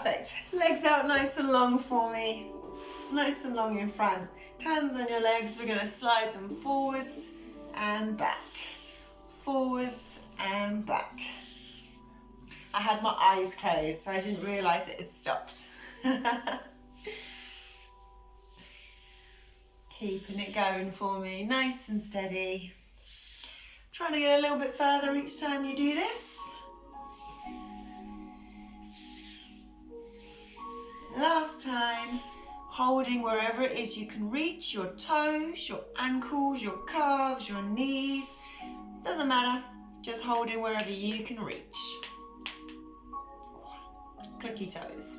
Perfect. Legs out nice and long for me. Nice and long in front. Hands on your legs. We're going to slide them forwards and back. Forwards and back. I had my eyes closed, so I didn't realise it had stopped. Keeping it going for me, nice and steady. Trying to get a little bit further each time you do this. Last time, holding wherever it is you can reach, your toes, your ankles, your calves, your knees. Doesn't matter, just holding wherever you can reach. Clicky toes.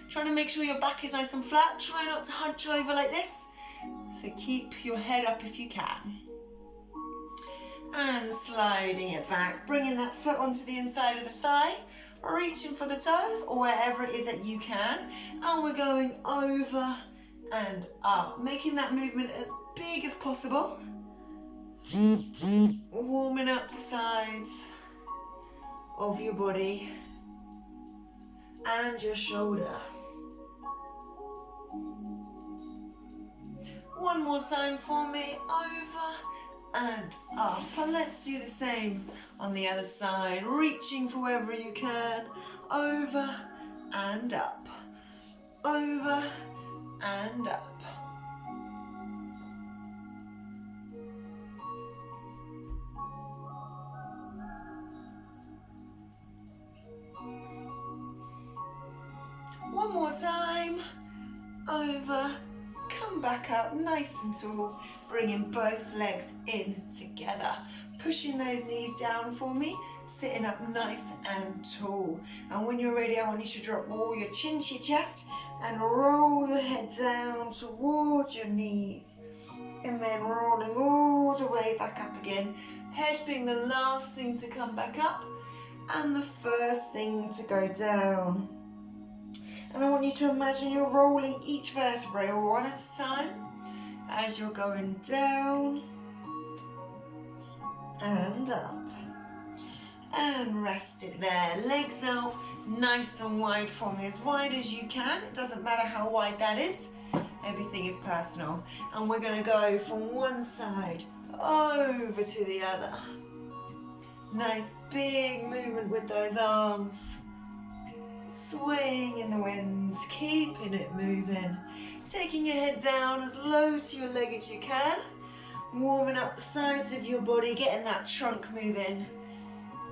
Trying to make sure your back is nice and flat. Try not to hunch over like this. So keep your head up if you can. And sliding it back, bringing that foot onto the inside of the thigh, reaching for the toes or wherever it is that you can. And we're going over and up, making that movement as big as possible. Warming up the sides of your body and your shoulder. One more time for me, over and up. And let's do the same on the other side, reaching for wherever you can, over and up, over and up. One more time, over, come back up nice and tall, bringing both legs in together, pushing those knees down for me, sitting up nice and tall. And when you're ready, I want you to drop all your chin to your chest and roll your head down towards your knees, and then rolling all the way back up again, head being the last thing to come back up and the first thing to go down. And I want you to imagine you're rolling each vertebrae one at a time as you're going down and up. And rest it there. Legs out nice and wide for me, as wide as you can. It doesn't matter how wide that is. Everything is personal. And we're going to go from one side over to the other. Nice big movement with those arms. Swaying in the winds, keeping it moving. Taking your head down as low to your leg as you can. Warming up the sides of your body, getting that trunk moving,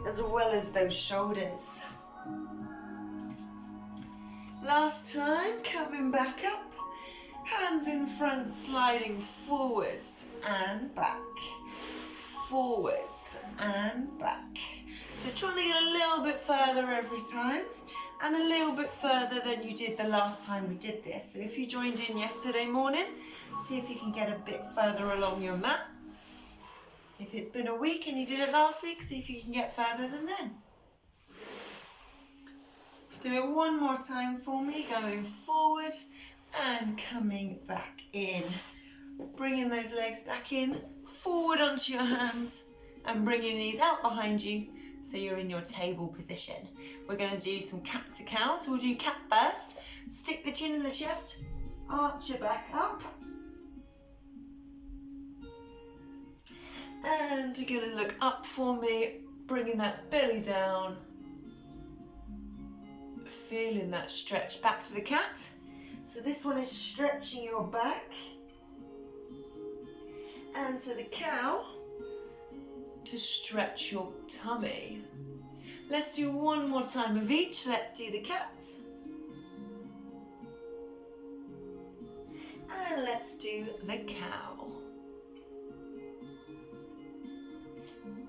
as well as those shoulders. Last time, coming back up. Hands in front, sliding forwards and back. Forwards and back. So trying to get a little bit further every time. And a little bit further than you did the last time we did this. So if you joined in yesterday morning, see if you can get a bit further along your mat. If it's been a week and you did it last week, see if you can get further than then. Do it one more time for me, going forward and coming back in. Bringing those legs back in, forward onto your hands and bring your knees out behind you. So you're in your table position. We're going to do some cat to cow. So we'll do cat first. Stick the chin in the chest. Arch your back up. And you're going to look up for me. Bringing that belly down. Feeling that stretch back to the cat. So this one is stretching your back. And to the cow, to stretch your tummy. Let's do one more time of each. Let's do the cat. And let's do the cow.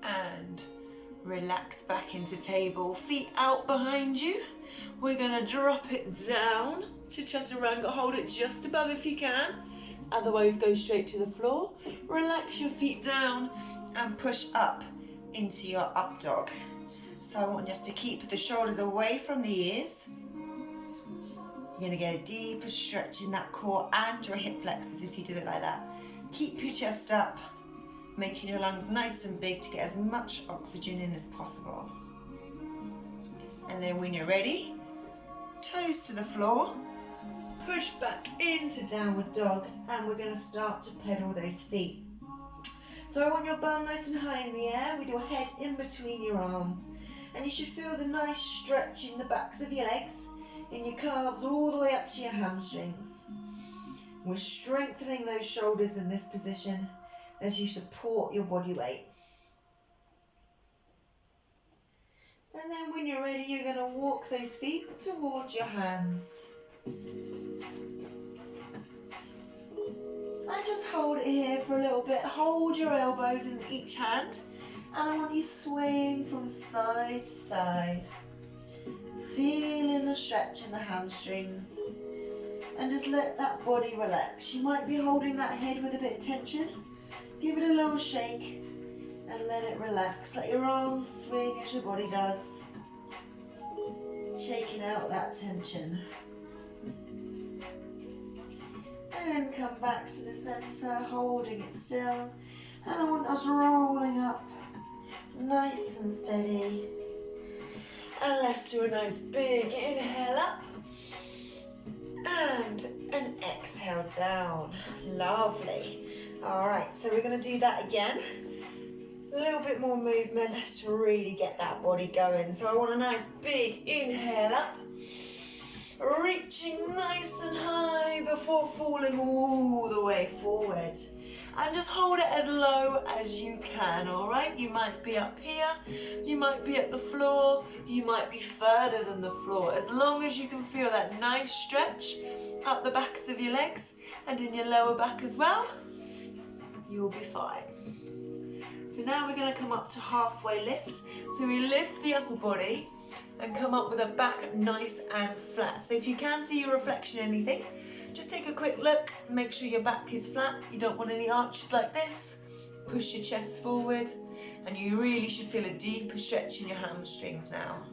And relax back into table. Feet out behind you. We're going to drop it down to chaturanga. Hold it just above if you can. Otherwise, go straight to the floor. Relax your feet down and push up into your up dog. So I want us to keep the shoulders away from the ears. You're going to get a deeper stretch in that core and your hip flexors if you do it like that. Keep your chest up, making your lungs nice and big to get as much oxygen in as possible. And then when you're ready, toes to the floor, push back into downward dog, and we're going to start to pedal those feet. So I want your bum nice and high in the air with your head in between your arms, and you should feel the nice stretch in the backs of your legs, in your calves all the way up to your hamstrings. We're strengthening those shoulders in this position as you support your body weight. And then when you're ready, you're going to walk those feet towards your hands. And just hold it here for a little bit. Hold your elbows in each hand. And I want you swaying from side to side. Feeling the stretch in the hamstrings. And just let that body relax. You might be holding that head with a bit of tension. Give it a little shake and let it relax. Let your arms swing as your body does. Shaking out that tension. And come back to the centre, holding it still. And I want us rolling up, nice and steady. And let's do a nice big inhale up. And an exhale down. Lovely. All right, so we're going to do that again. A little bit more movement to really get that body going. So I want a nice big inhale up. Reaching nice and high before falling all the way forward. And just hold it as low as you can, all right? You might be up here, you might be at the floor, you might be further than the floor. As long as you can feel that nice stretch up the backs of your legs and in your lower back as well, you'll be fine. So now we're going to come up to halfway lift. So we lift the upper body and come up with a back nice and flat. So if you can see your reflection in anything, just take a quick look, make sure your back is flat. You don't want any arches like this. Push your chest forward, and you really should feel a deeper stretch in your hamstrings now.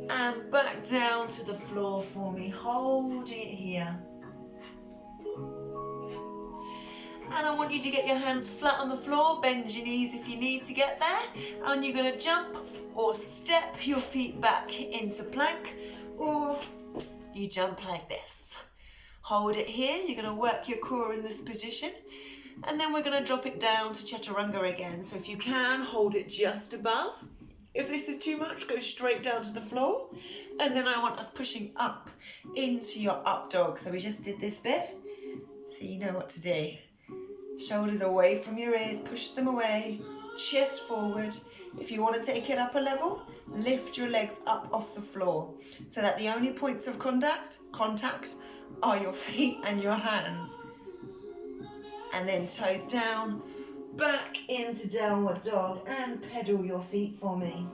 And back down to the floor for me, holding it here. And I want you to get your hands flat on the floor, bend your knees if you need to get there, and you're going to jump or step your feet back into plank, or you jump like this. Hold it here, you're going to work your core in this position, and then we're going to drop it down to chaturanga again. So if you can, hold it just above. If this is too much, go straight down to the floor, and then I want us pushing up into your up dog. So we just did this bit, so you know what to do. Shoulders away from your ears, push them away, chest forward. If you want to take it up a level, lift your legs up off the floor so that the only points of contact are your feet and your hands. And then toes down, back into downward dog, and pedal your feet for me.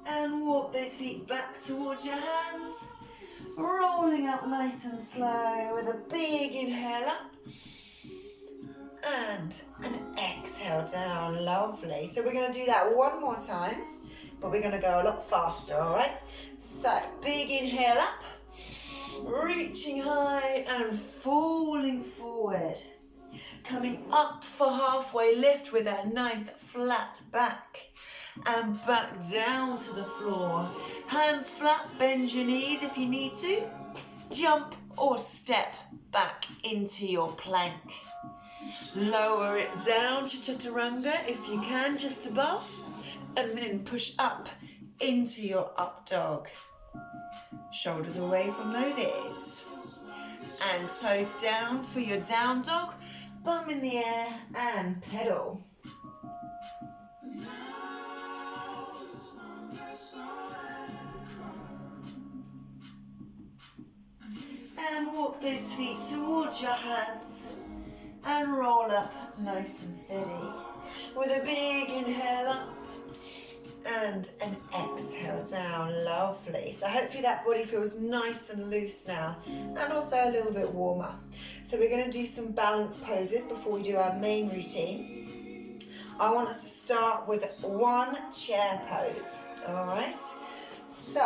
And walk those feet back towards your hands, rolling up nice and slow with a big inhale up and an exhale down. Lovely. So we're going to do that one more time, but we're going to go a lot faster, all right? So big inhale up, reaching high and falling forward. Coming up for halfway lift with that nice flat back. And back down to the floor. Hands flat, bend your knees if you need to. Jump or step back into your plank. Lower it down to chaturanga if you can, just above. And then push up into your up dog. Shoulders away from those ears. And toes down for your down dog. Bum in the air and pedal. And walk those feet towards your hands and roll up nice and steady with a big inhale up and an exhale down. Lovely. So hopefully that body feels nice and loose now, and also a little bit warmer. So we're going to do some balance poses before we do our main routine. I want us to start with one chair pose. All right. So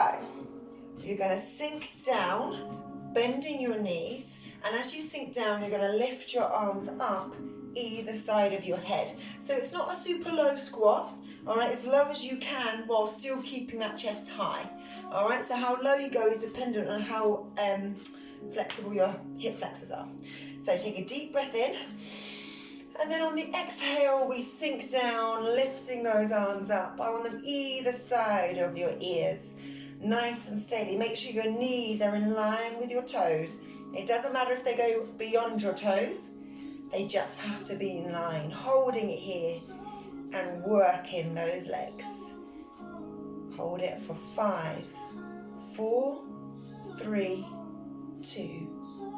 you're going to sink down, bending your knees, and as you sink down, you're going to lift your arms up either side of your head. So it's not a super low squat, all right, as low as you can while still keeping that chest high, all right? So how low you go is dependent on how flexible your hip flexors are. So take a deep breath in, and then on the exhale, we sink down, lifting those arms up. I want them either side of your ears, nice and steady. Make sure your knees are in line with your toes. It doesn't matter if they go beyond your toes, they just have to be in line, holding it here and working those legs. Hold it for 5, 4, 3, 2,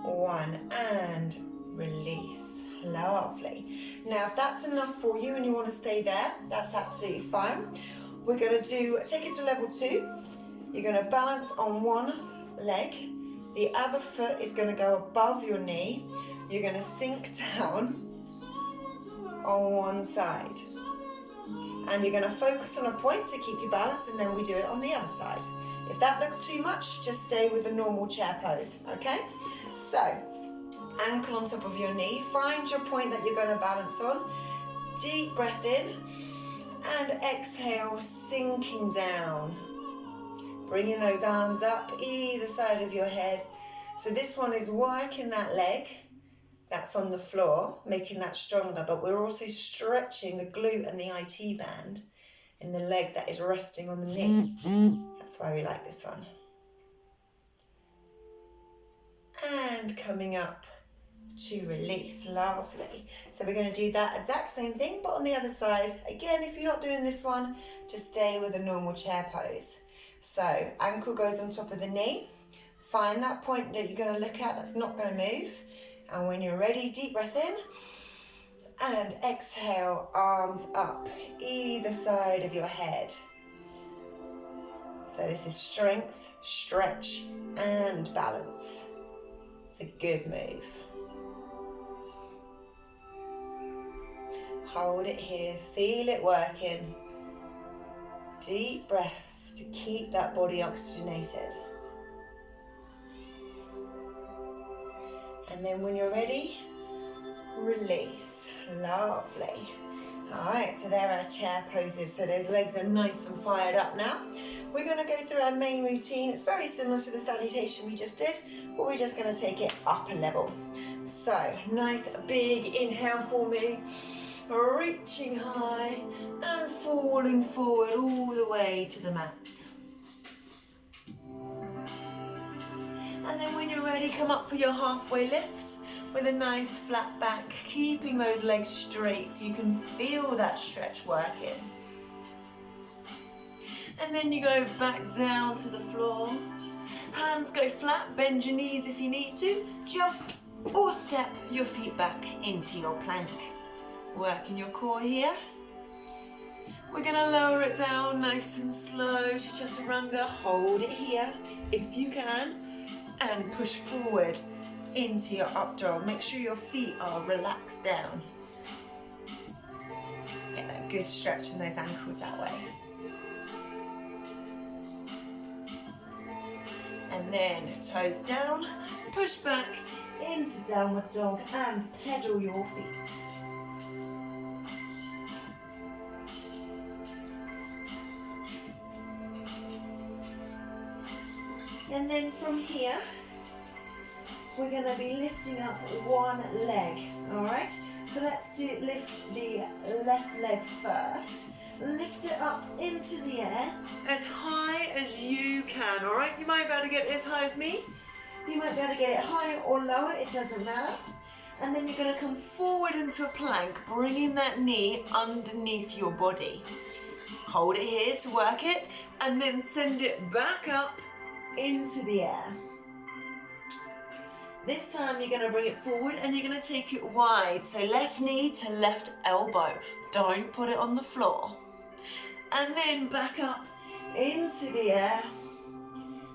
1, and release. Lovely. Now, if that's enough for you and you want to stay there, that's absolutely fine. We're going to take it to level 2. You're going to balance on one leg. The other foot is going to go above your knee. You're going to sink down on one side. And you're going to focus on a point to keep you balanced, and then we do it on the other side. If that looks too much, just stay with the normal chair pose, okay? So, ankle on top of your knee. Find your point that you're going to balance on. Deep breath in and exhale, sinking down. Bringing those arms up either side of your head. So this one is working that leg that's on the floor, making that stronger, but we're also stretching the glute and the IT band in the leg that is resting on the knee. That's why we like this one. And coming up to release. Lovely. So we're going to do that exact same thing, but on the other side. Again, if you're not doing this one, just stay with a normal chair pose. So ankle goes on top of the knee. Find that point that you're going to look at that's not going to move. And when you're ready, deep breath in and exhale, arms up either side of your head. So this is strength, stretch, and balance. It's a good move. Hold it here, feel it working. Deep breaths to keep that body oxygenated. And then when you're ready, release. Lovely. All right, so there are chair poses. So those legs are nice and fired up now. We're going to go through our main routine. It's very similar to the salutation we just did, but we're just going to take it up a level. So nice big inhale for me. Reaching high and falling forward all the way to the mat. And then when you're ready, come up for your halfway lift with a nice flat back, keeping those legs straight so you can feel that stretch working. And then you go back down to the floor. Hands go flat, bend your knees if you need to. Jump or step your feet back into your plank. Working your core here. We're going to lower it down nice and slow to chaturanga. Hold it here if you can. And push forward into your up dog. Make sure your feet are relaxed down. Get that good stretch in those ankles that way. And then toes down, push back into downward dog and pedal your feet. And then from here, we're going to be lifting up one leg, all right? So let's lift the left leg first. Lift it up into the air as high as you can, all right? You might be able to get it as high as me. You might be able to get it higher or lower, it doesn't matter. And then you're going to come forward into a plank, bringing that knee underneath your body. Hold it here to work it, and then send it back up into the air. This time you're going to bring it forward and you're going to take it wide. So left knee to left elbow. Don't put it on the floor. And then back up into the air.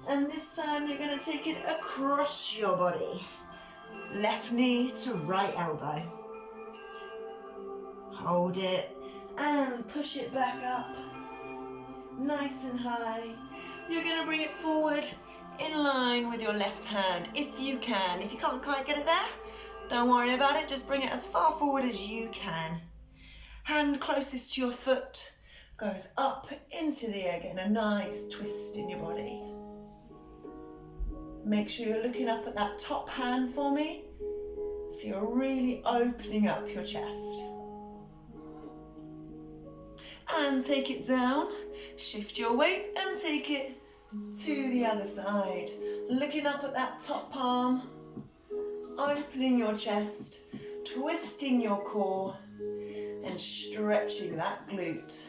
And this time you're going to take it across your body. Left knee to right elbow. Hold it and push it back up. Nice and high. You're going to bring it forward in line with your left hand if you can. If you can't quite get it there, Don't worry about it, just bring it as far forward as you can. Hand closest to your foot goes up into the air, getting a nice twist in your body. Make sure you're looking up at that top hand for me, so you're really opening up your chest. And take it down, shift your weight and take it to the other side. Looking up at that top palm, opening your chest, twisting your core and stretching that glute.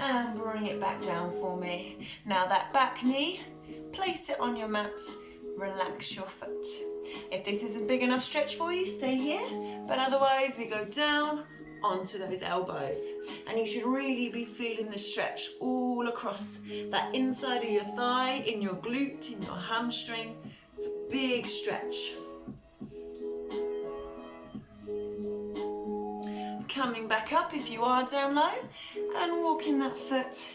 And bring it back down for me. Now that back knee, place it on your mat, relax your foot. If this is a big enough stretch for you, stay here, but otherwise we go down onto those elbows. And you should really be feeling the stretch all across that inside of your thigh, in your glute, in your hamstring. It's a big stretch. Coming back up if you are down low and walking that foot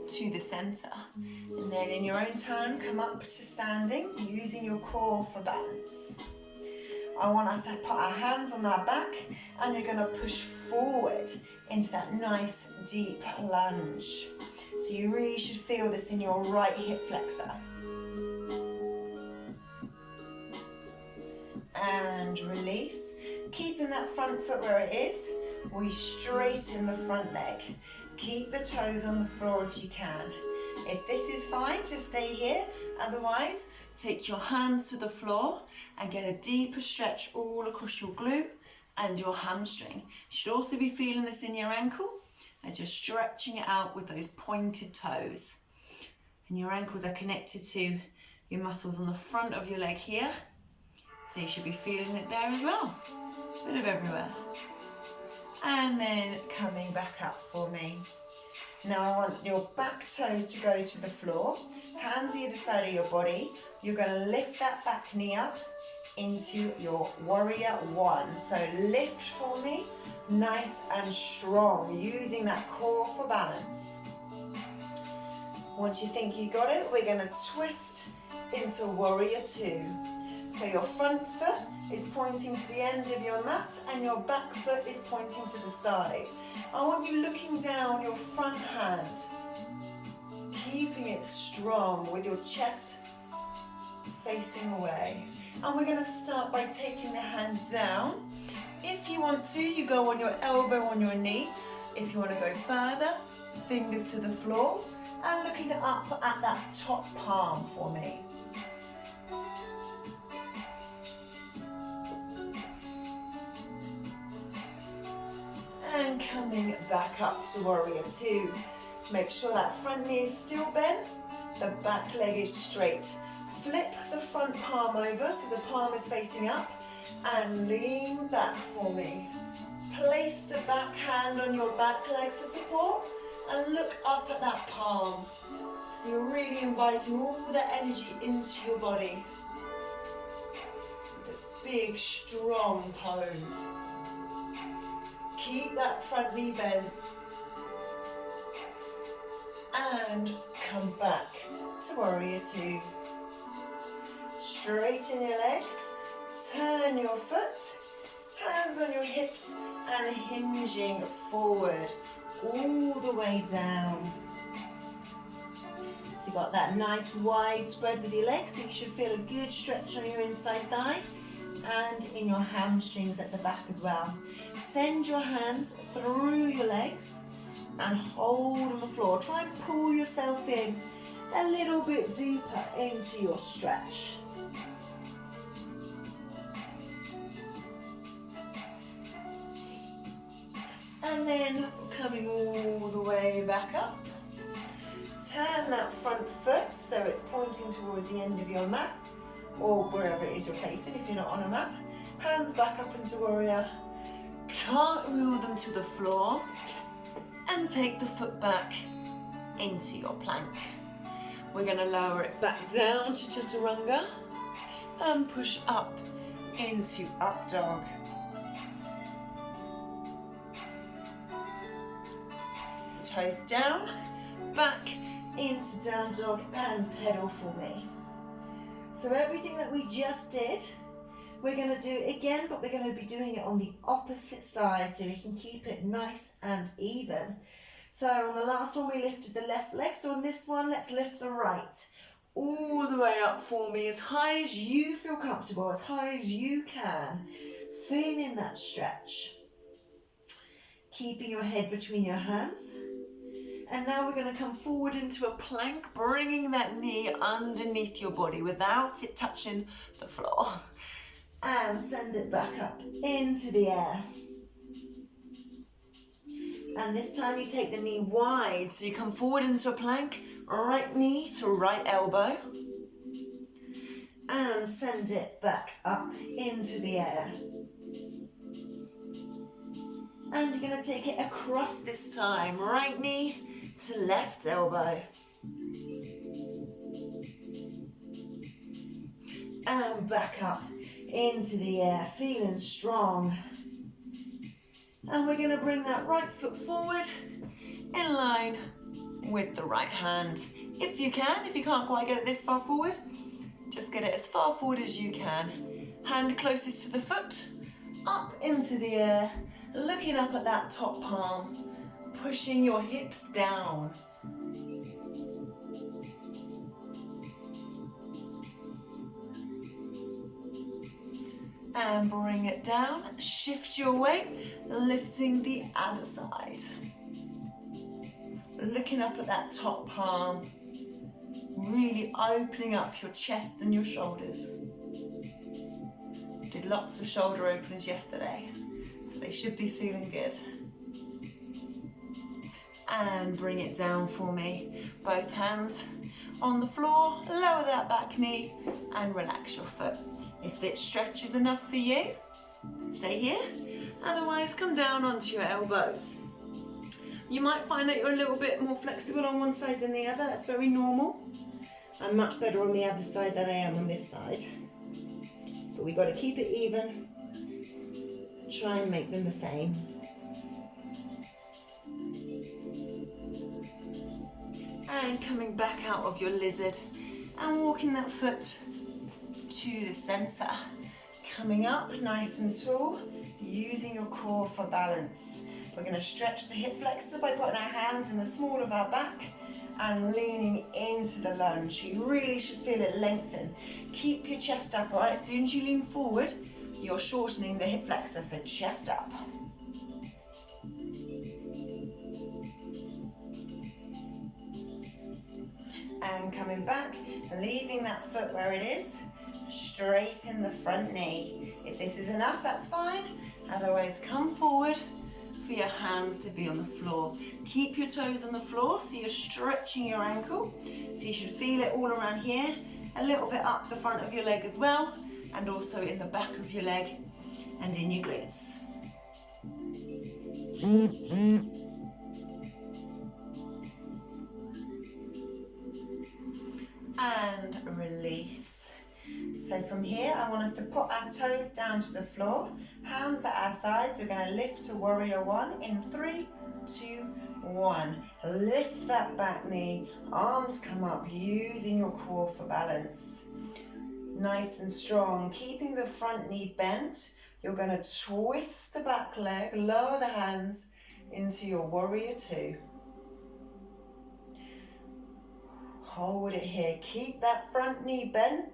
to the center. And then in your own time, come up to standing, using your core for balance. I want us to put our hands on our back and you're going to push forward into that nice deep lunge. So you really should feel this in your right hip flexor. And release. Keeping that front foot where it is, we straighten the front leg. Keep the toes on the floor if you can. If this is fine, just stay here. Otherwise, take your hands to the floor and get a deeper stretch all across your glute and your hamstring. You should also be feeling this in your ankle as you're stretching it out with those pointed toes. And your ankles are connected to your muscles on the front of your leg here. So you should be feeling it there as well. A bit of everywhere. And then coming back up for me. Now I want your back toes to go to the floor, hands either side of your body. You're going to lift that back knee up into your warrior one. So lift for me, nice and strong, using that core for balance. Once you think you got it, we're going to twist into warrior two. So your front foot is pointing to the end of your mat and your back foot is pointing to the side. I want you looking down your front hand, keeping it strong with your chest facing away. And we're going to start by taking the hand down. If you want to, you go on your elbow on your knee. If you want to go further, fingers to the floor and looking up at that top palm for me. And coming back up to warrior two. Make sure that front knee is still bent, the back leg is straight. Flip the front palm over so the palm is facing up and lean back for me. Place the back hand on your back leg for support and look up at that palm. So you're really inviting all that energy into your body. With a big, strong pose. Keep that front knee bent and come back to warrior two. Straighten your legs, turn your foot, hands on your hips and hinging forward all the way down. So you've got that nice wide spread with your legs, so you should feel a good stretch on your inside thigh and in your hamstrings at the back as well. Send your hands through your legs and hold on the floor. Try and pull yourself in a little bit deeper into your stretch. And then coming all the way back up. Turn that front foot so it's pointing towards the end of your mat or wherever it is you're facing if you're not on a mat. Hands back up into warrior. Cartwheel them to the floor and take the foot back into your plank. We're going to lower it back down to chaturanga and push up into up dog. Toes down, back into down dog and pedal for me. So everything that we just did, we're going to do again, but we're going to be doing it on the opposite side so we can keep it nice and even. So on the last one we lifted the left leg, so on this one let's lift the right. All the way up for me, as high as you feel comfortable, as high as you can. Feeling that stretch. Keeping your head between your hands. And now we're going to come forward into a plank, bringing that knee underneath your body without it touching the floor. And send it back up into the air. And this time you take the knee wide, so you come forward into a plank, right knee to right elbow. And send it back up into the air. And you're going to take it across this time, right knee to left elbow. And back up into the air, feeling strong. And we're going to bring that right foot forward in line with the right hand. If you can, if you can't quite get it this far forward, just get it as far forward as you can. Hand closest to the foot, up into the air, looking up at that top palm, pushing your hips down. And bring it down, shift your weight, lifting the other side. Looking up at that top palm, really opening up your chest and your shoulders. Did lots of shoulder openers yesterday, so they should be feeling good. And bring it down for me. Both hands on the floor, lower that back knee and relax your foot. If this stretch is enough for you, stay here. Otherwise, come down onto your elbows. You might find that you're a little bit more flexible on one side than the other. That's very normal. I'm much better on the other side than I am on this side. But we've got to keep it even. Try and make them the same. And coming back out of your lizard and walking that foot to the center. Coming up nice and tall, using your core for balance. We're going to stretch the hip flexor by putting our hands in the small of our back and leaning into the lunge. You really should feel it lengthen. Keep your chest up, all right? As soon as you lean forward, you're shortening the hip flexor, so chest up. And coming back, leaving that foot where it is, straighten the front knee. If this is enough, that's fine. Otherwise, come forward for your hands to be on the floor. Keep your toes on the floor so you're stretching your ankle. So you should feel it all around here, a little bit up the front of your leg as well, and also in the back of your leg and in your glutes. And release. So from here, I want us to put our toes down to the floor, hands at our sides. We're going to lift to warrior one in 3, 2, 1. Lift that back knee, arms come up, using your core for balance. Nice and strong, keeping the front knee bent. You're going to twist the back leg, lower the hands into your warrior two. Hold it here, keep that front knee bent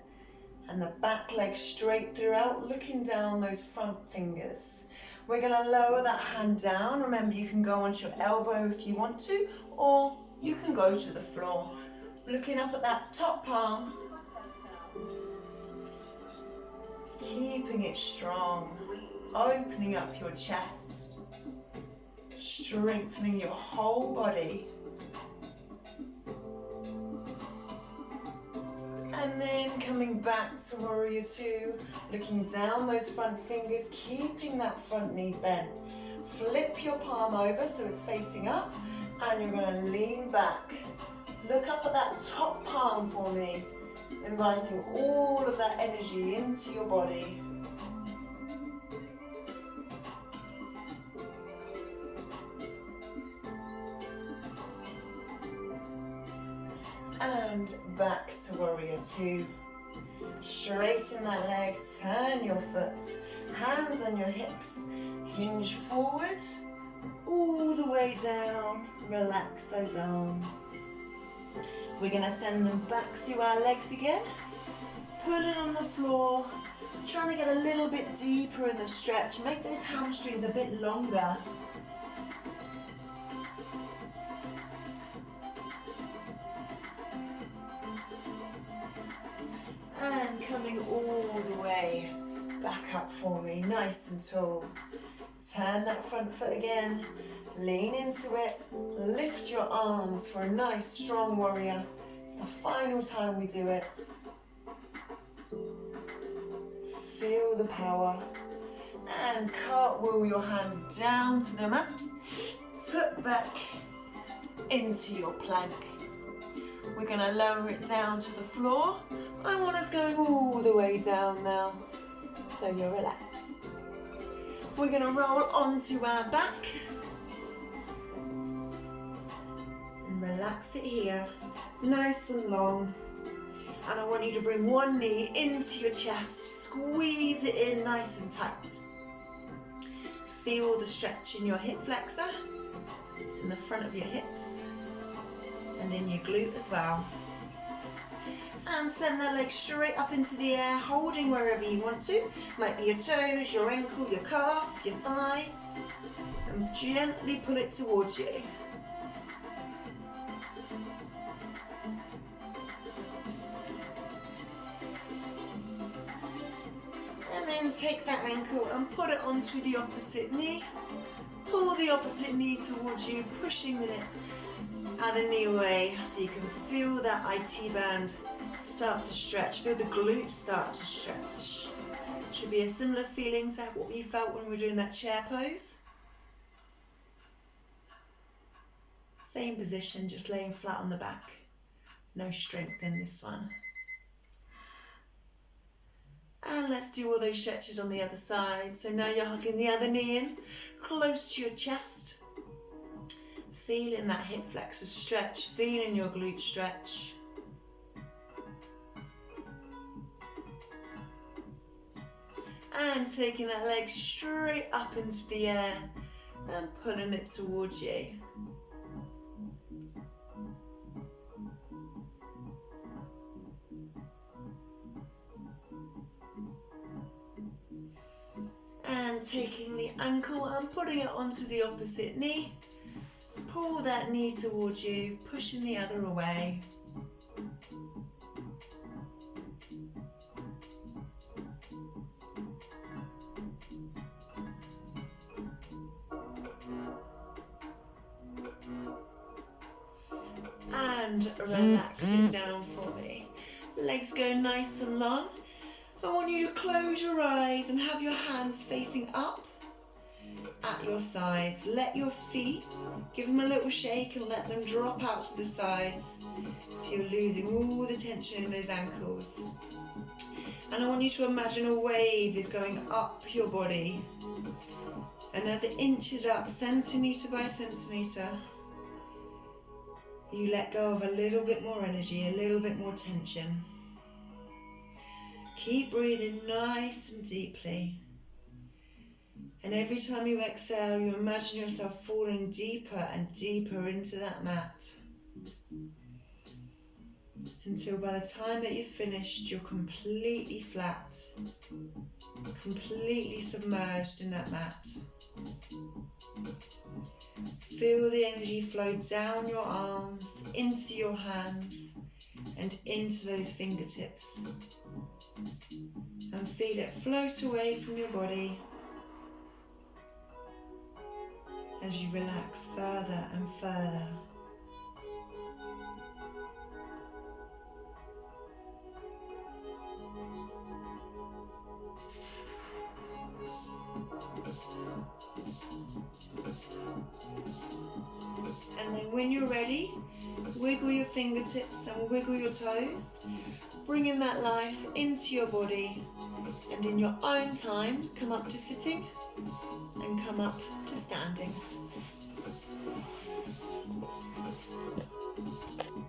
and the back leg straight throughout, looking down those front fingers. We're going to lower that hand down. Remember, you can go onto your elbow if you want to, or you can go to the floor. Looking up at that top palm, keeping it strong, opening up your chest, strengthening your whole body. And then coming back to warrior two, looking down those front fingers, keeping that front knee bent. Flip your palm over so it's facing up, and you're going to lean back. Look up at that top palm for me, inviting all of that energy into your body. 2. Straighten that leg, turn your foot, hands on your hips, hinge forward, all the way down, relax those arms. We're going to send them back through our legs again, put it on the floor, trying to get a little bit deeper in the stretch, make those hamstrings a bit longer. And coming all the way back up for me, nice and tall. Turn that front foot again, lean into it, lift your arms for a nice strong warrior. It's the final time we do it. Feel the power. And cartwheel your hands down to the mat, foot back into your plank. We're going to lower it down to the floor. I want us going all the way down now, so you're relaxed. We're going to roll onto our back and relax it here, nice and long. And I want you to bring one knee into your chest, squeeze it in nice and tight. Feel the stretch in your hip flexor. It's in the front of your hips and in your glute as well. And send that leg straight up into the air, holding wherever you want to. Might be your toes, your ankle, your calf, your thigh. And gently pull it towards you. And then take that ankle and put it onto the opposite knee. Pull the opposite knee towards you, pushing the other knee away so you can feel that IT band start to stretch, feel the glutes start to stretch. Should be a similar feeling to what you felt when we were doing that chair pose. Same position, just laying flat on the back. No strength in this one. And let's do all those stretches on the other side. So now you're hugging the other knee in, close to your chest. Feeling that hip flexor stretch, feeling your glute stretch. And taking that leg straight up into the air and pulling it towards you. And taking the ankle and putting it onto the opposite knee. Pull that knee towards you, pushing the other away. And relax it down for me. Legs go nice and long. I want you to close your eyes and have your hands facing up at your sides. Let your feet, give them a little shake and let them drop out to the sides. So you're losing all the tension in those ankles. And I want you to imagine a wave is going up your body. And as it inches up, centimetre by centimetre, you let go of a little bit more energy, a little bit more tension. Keep breathing nice and deeply. And every time you exhale, you imagine yourself falling deeper and deeper into that mat. Until by the time that you've finished, you're completely flat, completely submerged in that mat. Feel the energy flow down your arms, into your hands, and into those fingertips. And feel it float away from your body as you relax further and further. And then when you're ready, wiggle your fingertips and wiggle your toes, bringing that life into your body, and in your own time, come up to sitting and come up to standing.